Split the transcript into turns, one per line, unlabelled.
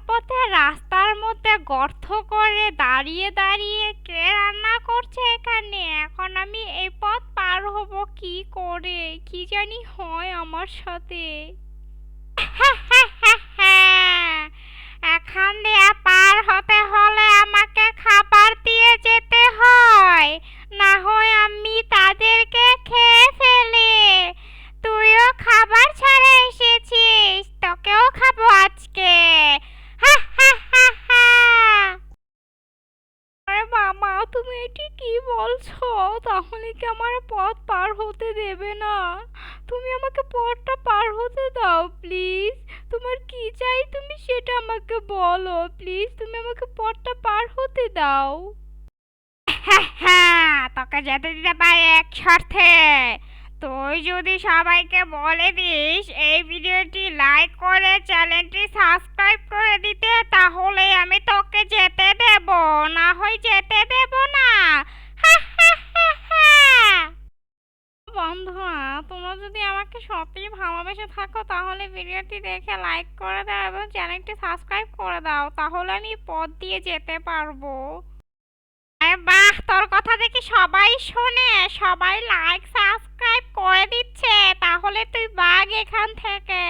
পথে রাস্তার মধ্যে গর্ত করে দাঁড়িয়ে দাঁড়িয়ে কে রান্না করছে এখানে? এখন আমি এই পথ পার হব কি করে? কি জানি হয় আমার সাথে। এখান দিয়ে পার হতে হলে আমাকে খাবার দিয়ে যেতে হয়, না হয় আমি তাদেরকে খেয়ে ফেলি। তুইও খাবার ছাড়া এসেছিস, তোকেও খাবো আজকে। আরে মামা, তুমি এটি কি বলছো? তাহলে কি আমার পথ পার হতে দেবে না? তুমি আমাকে পথটা পার হতে দাও প্লিজ। তোমার কি চাই তুমি সেটা আমাকে বলো প্লিজ। তুমি আমাকে পথটা পার হতে দাও। হ্যাঁ, তোকে যেতে দিতে পারি এক শর্তে। তুই যদি সবাইকে বলে দিস এই ভিডিওটি লাইক করে চ্যানেলটি সাবস্ক্রাইব করে দিতে, তাহলে আমি তোকে যেতে দেব, না হয় যেতে দেব না। বন্ধুরা, তোমরা যদি আমাকে সত্যি ভালোবেসে থাকো তাহলে ভিডিওটি দেখে লাইক করে দাও এবং চ্যানেলটি সাবস্ক্রাইব করে দাও, তাহলে আমি পথ দিয়ে যেতে পারবো। আরে বাহ, তোর কথা দেখি সবাই শোনে, সবাই লাইক সাবস্ক্রাইব করে দিচ্ছে, তাহলে তুই ভাগ এখান থেকে।